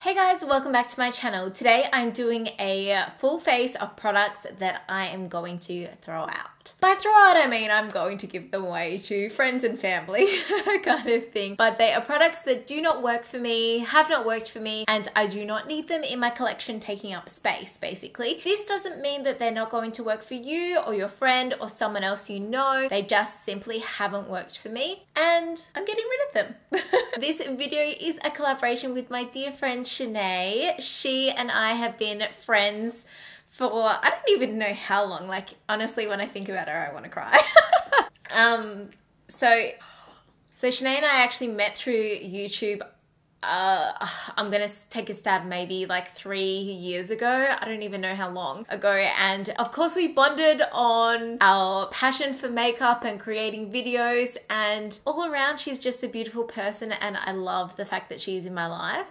Hey guys, welcome back to my channel. Today I'm doing a full face of products that I am going to throw out. By throw out, I mean I'm going to give them away to friends and family kind of thing. But they are products that do not work for me, have not worked for me, and I do not need them in my collection taking up space, basically. This doesn't mean that they're not going to work for you or your friend or someone else you know. They just simply haven't worked for me and I'm getting rid of them. This video is a collaboration with my dear friend Shanae. She and I have been friends for I don't even know how long. Like honestly, when I think about her, I want to cry. So Shanae and I actually met through YouTube. I'm gonna take a stab maybe like 3 years ago. I don't even know how long ago. And of course we bonded on our passion for makeup and creating videos, and all around she's just a beautiful person and I love the fact that she's in my life.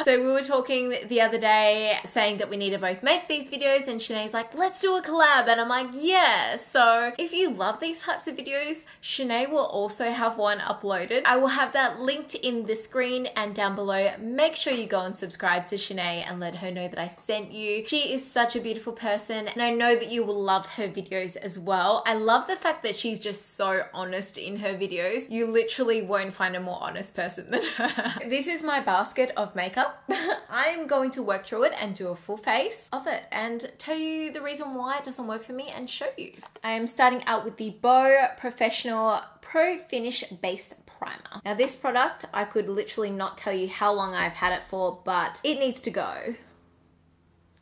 So we were talking the other day saying that we need to both make these videos, and Shanae's like, let's do a collab, and I'm like, yeah. So if you love these types of videos, Shanae will also have one uploaded. I will have that linked in the screen and down below. Make sure you go and subscribe to Shanae and let her know that I sent you. She is such a beautiful person and I know that you will love her videos as well. I love the fact that she's just so honest in her videos. You literally won't find a more honest person than her. This is my basket of makeup. I'm going to work through it and do a full face of it and tell you the reason why it doesn't work for me and show you. I am starting out with the Bow Professional Pro Finish Base Primer. Now this product, I could literally not tell you how long I've had it for, but it needs to go.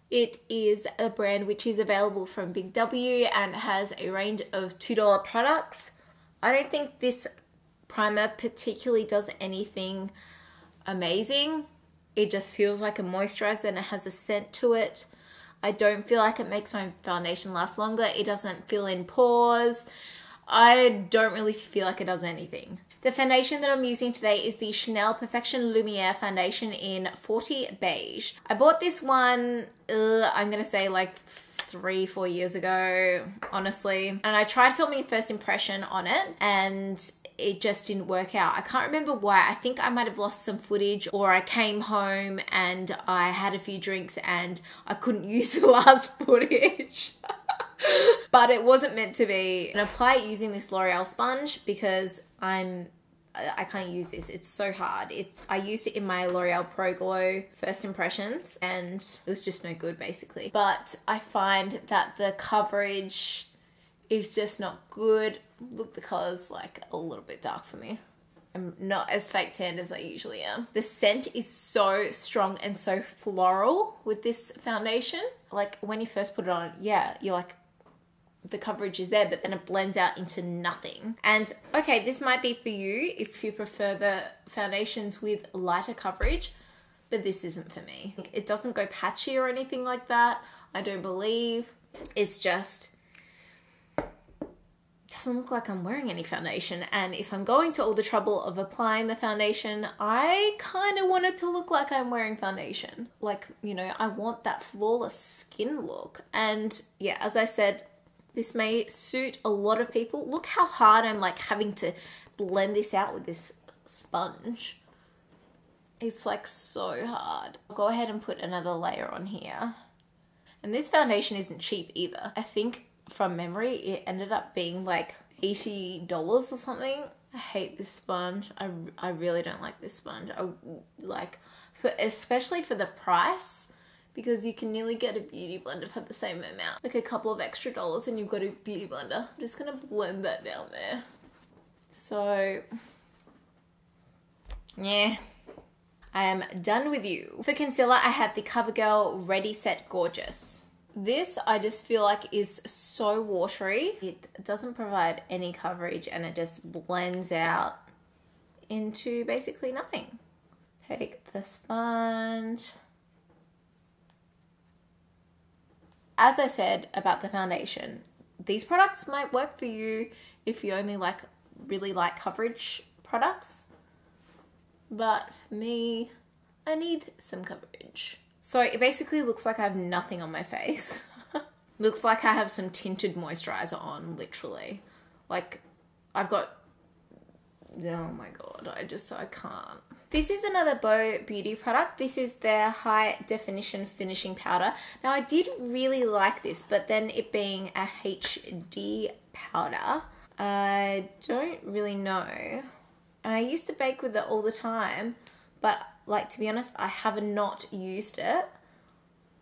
It is a brand which is available from Big W and has a range of $2 products. I don't think this primer particularly does anything amazing. It just feels like a moisturizer and it has a scent to it. I don't feel like it makes my foundation last longer. It doesn't fill in pores. I don't really feel like it does anything. The foundation that I'm using today is the Chanel Perfection Lumiere foundation in 40 Beige. I bought this one, I'm gonna say like 3-4 years ago, honestly. And I tried filming a first impression on it and it just didn't work out. I can't remember why. I think I might have lost some footage, or I came home and I had a few drinks and I couldn't use the last footage. But it wasn't meant to be. And apply it using this L'Oreal sponge because I can't use this. It's so hard. I used it in my L'Oreal Pro Glow first impressions and it was just no good basically. But I find that the coverage is just not good. Look, the color's like a little bit dark for me. I'm not as fake tanned as I usually am. The scent is so strong and so floral with this foundation. Like when you first put it on, yeah, you're like, the coverage is there, but then it blends out into nothing. And okay, this might be for you if you prefer the foundations with lighter coverage, but this isn't for me. It doesn't go patchy or anything like that, I don't believe. It's just, doesn't look like I'm wearing any foundation. And if I'm going to all the trouble of applying the foundation, I kind of want it to look like I'm wearing foundation. Like, you know, I want that flawless skin look. And yeah, as I said, this may suit a lot of people. Look how hard I'm like having to blend this out with this sponge. It's like so hard. I'll go ahead and put another layer on here. And this foundation isn't cheap either. I think from memory, it ended up being like $80 or something. I hate this sponge. I really don't like this sponge. Especially for the price, because you can nearly get a beauty blender for the same amount. Like a couple of extra dollars and you've got a beauty blender. I'm just gonna blend that down there. So, yeah. I am done with you. For concealer, I have the CoverGirl Ready Set Gorgeous. This, I just feel like is so watery. It doesn't provide any coverage and it just blends out into basically nothing. Take the sponge. As I said about the foundation, these products might work for you if you only like really light coverage products. But for me, I need some coverage. So it basically looks like I have nothing on my face. Looks like I have some tinted moisturizer on, literally. Like I've got Oh my god, I can't. This is another Bow Beauty product. This is their High Definition Finishing Powder. Now I did really like this, but then it being a HD powder, I don't really know. And I used to bake with it all the time, but like, to be honest, I have not used it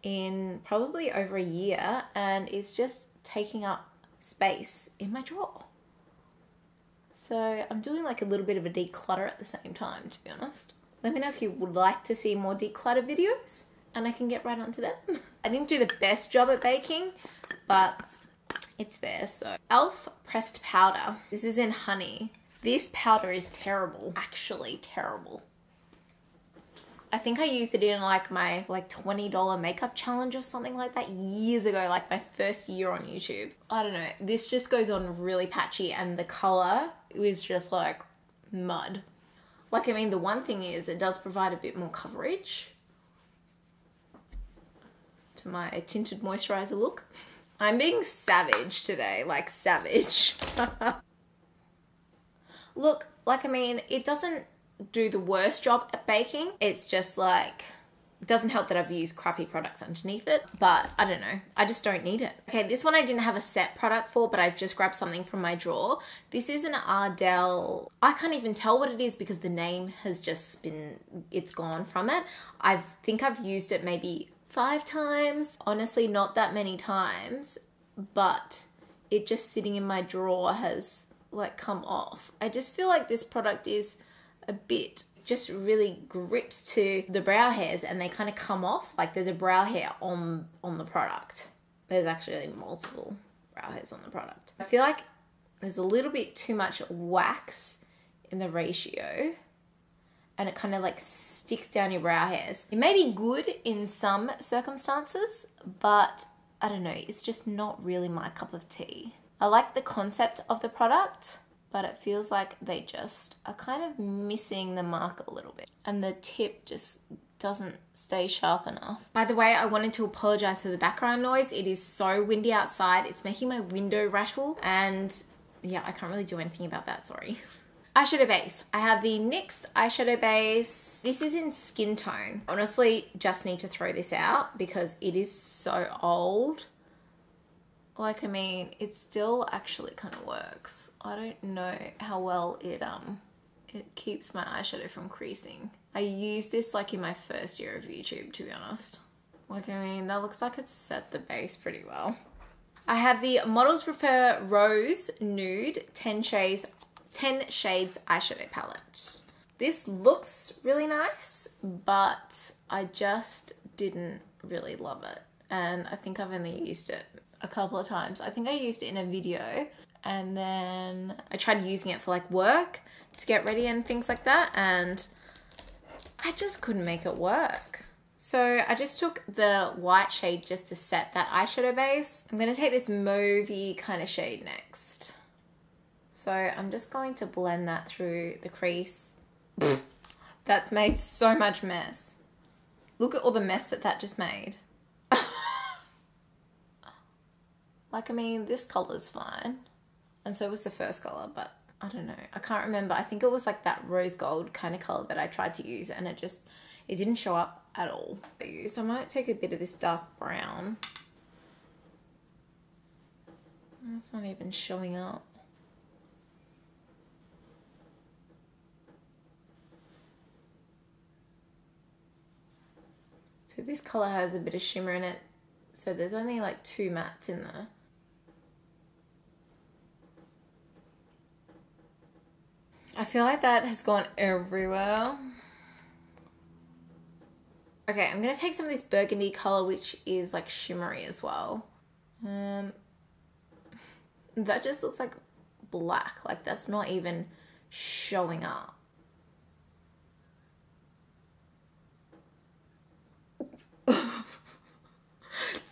in probably over a year, and it's just taking up space in my drawer. So I'm doing like a little bit of a declutter at the same time, to be honest. Let me know if you would like to see more declutter videos and I can get right onto them. I didn't do the best job at baking, but it's there. So e.l.f. pressed powder. This is in honey. This powder is terrible, actually terrible. I think I used it in like my $20 makeup challenge or something like that years ago, like my first year on YouTube. I don't know, this just goes on really patchy and the color was just like mud. Like, I mean, the one thing is it does provide a bit more coverage to my tinted moisturizer look. I'm being savage today, like savage. Look, like, I mean, it doesn't do the worst job at baking. It's just like, it doesn't help that I've used crappy products underneath it, but I don't know, I just don't need it. Okay, this one I didn't have a set product for, but I've just grabbed something from my drawer. This is an Ardell, I can't even tell what it is because the name has just been, it's gone from it. I think I've used it maybe 5 times, honestly not that many times, but it just sitting in my drawer has like come off. I just feel like this product is a bit, just really grips to the brow hairs and they kind of come off. Like there's a brow hair on the product. There's actually multiple brow hairs on the product. I feel like there's a little bit too much wax in the ratio and it kind of like sticks down your brow hairs. It may be good in some circumstances, but I don't know, it's just not really my cup of tea. I like the concept of the product, but it feels like they just are kind of missing the mark a little bit. And the tip just doesn't stay sharp enough. By the way, I wanted to apologize for the background noise. It is so windy outside. It's making my window rattle. And yeah, I can't really do anything about that, sorry. Eyeshadow base. I have the NYX eyeshadow base. This is in Skin Tone. Honestly, just need to throw this out because it is so old. Like, I mean, it still actually kind of works. I don't know how well it keeps my eyeshadow from creasing. I used this like in my first year of YouTube, to be honest. Like, I mean, that looks like it's set the base pretty well. I have the Models Prefer Rose Nude 10 Shades eyeshadow palette. This looks really nice, but I just didn't really love it. And I think I've only used it a couple of times. I think I used it in a video and then I tried using it for like work to get ready and things like that, and I just couldn't make it work. So I just took the white shade just to set that eyeshadow base. I'm gonna take this mauvey kind of shade next. So I'm just going to blend that through the crease. That's made so much mess. Look at all the mess that just made. Like, I mean, this color's fine. And so was the first color, but I don't know. I can't remember. I think it was like that rose gold kind of color that I tried to use and it didn't show up at all. So I might take a bit of this dark brown. It's not even showing up. So this color has a bit of shimmer in it. So there's only like 2 mattes in there. I feel like that has gone everywhere. Okay, I'm gonna take some of this burgundy color, which is like shimmery as well. That just looks like black. Like that's not even showing up.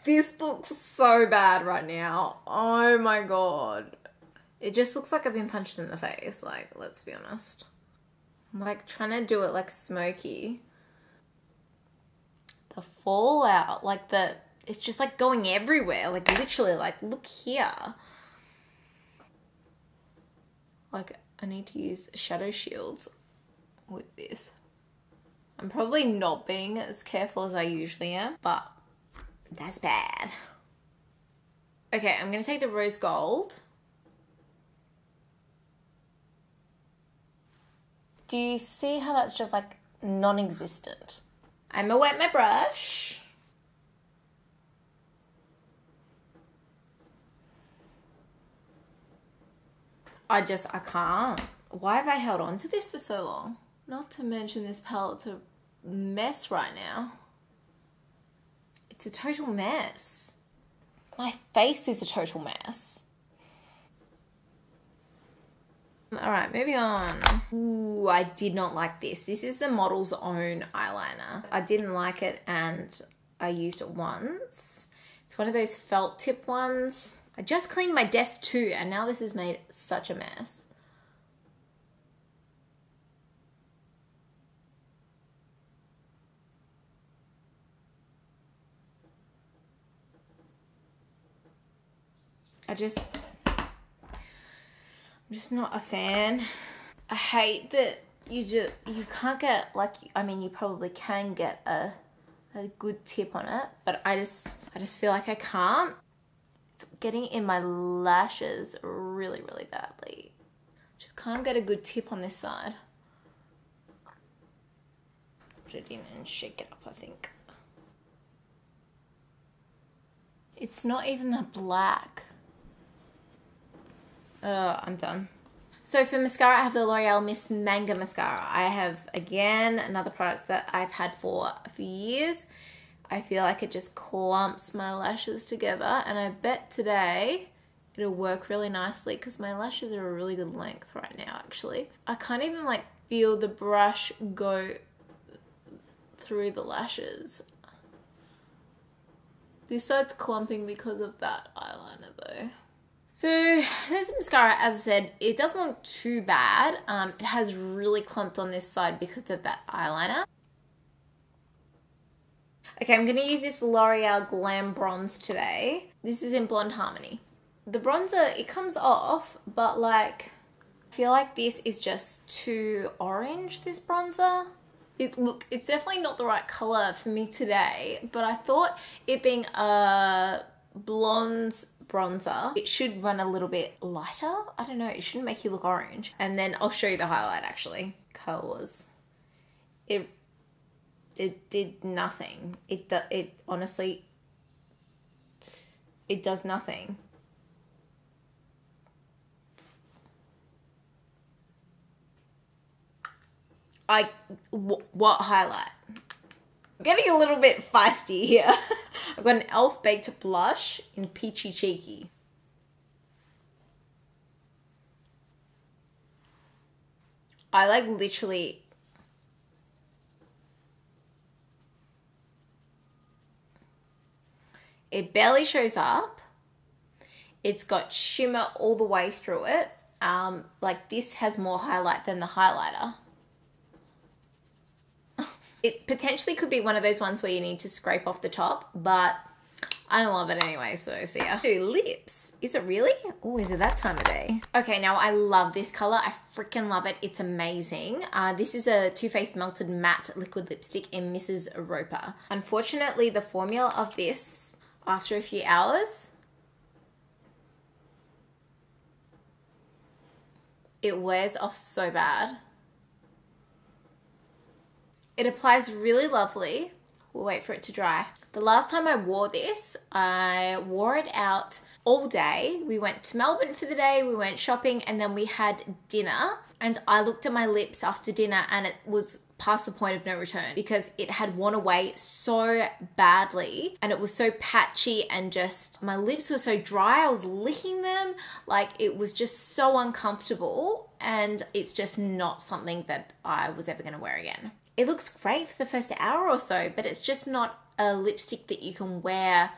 This looks so bad right now. Oh my god. It just looks like I've been punched in the face, like, let's be honest. I'm like trying to do it like smoky. The fallout, like it's just like going everywhere. Like literally, like look here. Like, I need to use shadow shields with this. I'm probably not being as careful as I usually am, but that's bad. Okay, I'm gonna take the rose gold. Do you see how that's just like non-existent? I'm gonna wet my brush. I can't. Why have I held on to this for so long? Not to mention this palette's a mess right now. It's a total mess. My face is a total mess. All right, moving on. Ooh, I did not like this. This is the Model's Own eyeliner. I didn't like it and I used it once. It's one of those felt tip ones. I just cleaned my desk too and now this has made such a mess. I'm just not a fan. I hate that you can't get, like, I mean, you probably can get a good tip on it, but I just feel like I can't. It's getting in my lashes really, really badly. Just can't get a good tip on this side. Put it in and shake it up, I think. It's not even that black. I'm done. So for mascara, I have the L'Oreal Miss Manga Mascara. I have, again, another product that I've had for a few years. I feel like it just clumps my lashes together, and I bet today it'll work really nicely because my lashes are a really good length right now, actually. I can't even like feel the brush go through the lashes. This side's clumping because of that eyeliner though. So there's the mascara. As I said, it doesn't look too bad. It has really clumped on this side because of that eyeliner. Okay, I'm gonna use this L'Oreal Glam Bronze today. This is in Blonde Harmony. The bronzer, it comes off, but like, I feel like this is just too orange, this bronzer. It's definitely not the right color for me today, but I thought it being a blonde bronzer, it should run a little bit lighter. I don't know, it shouldn't make you look orange. And then I'll show you the highlight actually. Colors. It did nothing. It honestly, it does nothing. What highlight? I'm getting a little bit feisty here. I've got an e.l.f. Baked Blush in Peachy Cheeky. I like literally... It barely shows up. It's got shimmer all the way through it. Like this has more highlight than the highlighter. It potentially could be one of those ones where you need to scrape off the top, but I don't love it anyway, so see ya. Ooh, lips. Is it really? Oh, is it that time of day? Okay, now I love this color. I freaking love it. It's amazing. This is a Too Faced Melted Matte Liquid Lipstick in Mrs. Roper. Unfortunately, the formula of this, after a few hours, it wears off so bad. It applies really lovely. We'll wait for it to dry. The last time I wore this, I wore it out all day. We went to Melbourne for the day, we went shopping, and then we had dinner. And I looked at my lips after dinner and it was past the point of no return because it had worn away so badly and it was so patchy and just, my lips were so dry. I was licking them. Like it was just so uncomfortable and it's just not something that I was ever gonna wear again. It looks great for the first hour or so, but it's just not a lipstick that you can wear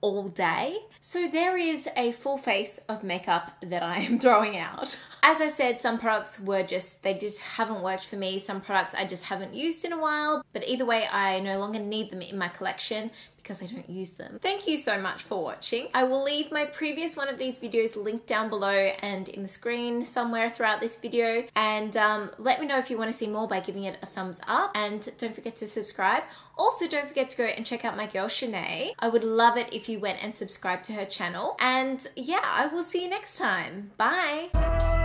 all day. So there is a full face of makeup that I am throwing out. As I said, some products were they just haven't worked for me. Some products I just haven't used in a while, but either way, I no longer need them in my collection because I don't use them. Thank you so much for watching. I will leave my previous one of these videos linked down below and in the screen somewhere throughout this video. And let me know if you want to see more by giving it a thumbs up. And don't forget to subscribe. Also, don't forget to go and check out my girl, Shanae. I would love it if you went and subscribed to her channel. And yeah, I will see you next time. Bye.